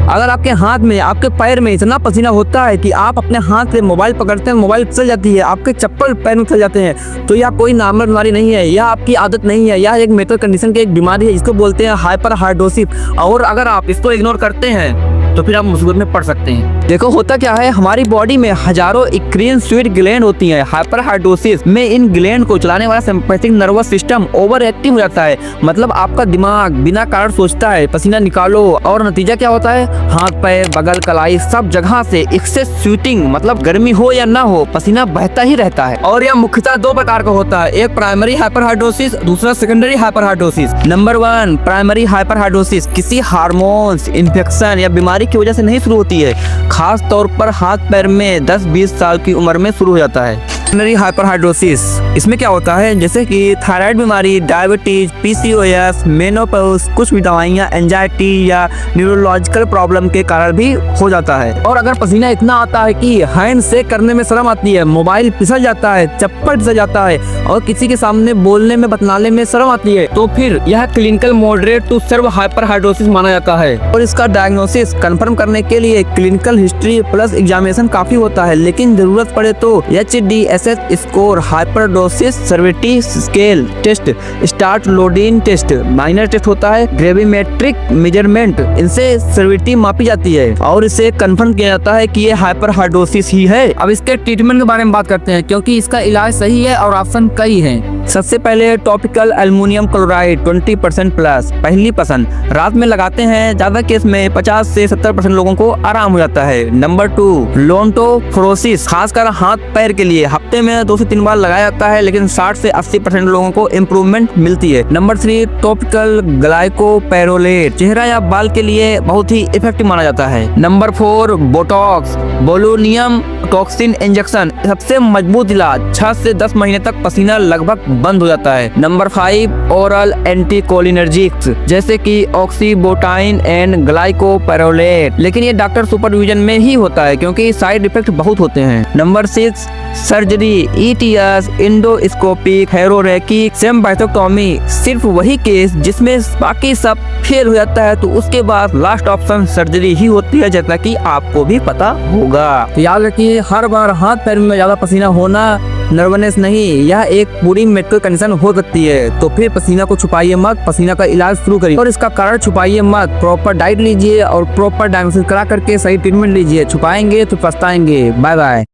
अगर आपके हाथ में, आपके पैर में इतना पसीना होता है कि आप अपने हाथ से मोबाइल पकड़ते हैं, मोबाइल फिसल जाती है, आपके चप्पल पैर में फिसल जाते हैं, तो यह कोई नॉर्मल बीमारी नहीं है, यह आपकी आदत नहीं है, यह एक मेडिकल कंडीशन की एक बीमारी है, इसको बोलते हैं हाइपरहाइड्रोसिस। और अगर आप इसको इग्नोर करते हैं तो फिर आप मुसीबत में पड़ सकते हैं। देखो होता क्या है, हमारी बॉडी में हजारों एक्रीन स्वीट ग्लैंड होती हैं। हाइपरहाइड्रोसिस में इन ग्लैंड को चलाने वाला sympathetic nervous system over active हो जाता है। मतलब आपका दिमाग बिना कारण सोचता है पसीना निकालो, और नतीजा क्या होता है, हाथ पैर बगल कलाई सब जगह से एक्सेस स्वेटिंग, मतलब गर्मी हो या ना हो पसीना बहता ही रहता है। और यह मुख्यतः दो प्रकार का होता है, एक प्राइमरी हाइपरहाइड्रोसिस, दूसरा secondary hyperhidrosis. Number 1 primary hyperhidrosis किसी हार्मोन्स, इन्फेक्शन या बीमारी की वजह से नहीं शुरू होती है, खास तौर पर हाथ पैर में 10-20 साल की उम्र में शुरू हो जाता है। सेकेंडरी हाइपरहाइड्रोसिस, इसमें क्या होता है, जैसे कि थायराइड बीमारी, डायबिटीज, पीसीओएस, मेनोपॉज, कुछ भी दवाइयाँ एंजाइटी या न्यूरोलॉजिकल प्रॉब्लम के कारण भी हो जाता है। और अगर पसीना इतना आता है कि हैंड शेक करने में शर्म आती है, मोबाइल फिसल जाता है, चप्पल फिसल जाता है, और किसी के सामने बोलने में बतलाने में शर्म आती है, तो फिर यह clinical moderate to severe hyperhidrosis माना जाता है। और इसका डायग्नोसिस कंफर्म करने के लिए क्लिनिकल हिस्ट्री प्लस एग्जामिनेशन काफी होता है, लेकिन जरूरत पड़े तो HDSS score, hyperhidrosis severity scale test, starch iodine test, minor test होता है, ग्रेविमेट्रिक मेजरमेंट, इनसे सेवेरिटी मापी जाती है और इसे कंफर्म किया जाता है कि ये हाइपरहाइड्रोसिस ही है। अब इसके ट्रीटमेंट के बारे में बात करते हैं, क्योंकि इसका इलाज सही है और ऑप्शन कई हैं। सबसे पहले टॉपिकल एल्युमिनियम क्लोराइड 20% प्लस पहली पसंद, रात में लगाते हैं, ज्यादा केस में 50 से 70% लोगों को आराम हो जाता है। नंबर 2 लोन्टोफ्रोसिस, खासकर हाथ पैर के लिए हफ्ते में 2 से 3 बार लगाया जाता है, लेकिन 60 से 80% लोगों को इम्प्रूवमेंट मिलती है। नंबर 3 टॉपिकल ग्लाइकोपेरोलेट, चेहरा या बाल के लिए बहुत ही इफेक्टिव माना जाता है। नंबर 4 बोटॉक्स बोलूनियम टॉक्सिन इंजेक्शन, सबसे मजबूत इलाज, 6 से 10 महीने तक पसीना लगभग बंद हो जाता है। नंबर 5 ओरल एंटीकोलिनर्जिक्स, जैसे कि ऑक्सीबोटाइन एंड ग्लाइकोपेरोलेट, लेकिन ये डॉक्टर सुपरविजन में ही होता है क्योंकि साइड इफेक्ट बहुत होते हैं। Number 6 surgery, ETS endoscopic thoracic sympathectomy, सिर्फ वही केस जिसमें बाकी सब फेल हो जाता है तो उसके बाद लास्ट ऑप्शन सर्जरी ही होती है, जैसा कि आपको भी पता होगा। तो याद रखिए, हर बार हाथ पैर में ज्यादा पसीना होना नर्वसनेस नहीं, यह एक पूरी मेडिकल कंडीशन हो सकती है। तो फिर पसीना को छुपाइए मत, पसीना का इलाज शुरू करिए और इसका कारण छुपाइए मत। प्रॉपर डाइट लीजिए और प्रॉपर डायग्नोसिस करा करके सही ट्रीटमेंट लीजिए। छुपाएंगे तो पछताएंगे। Bye bye.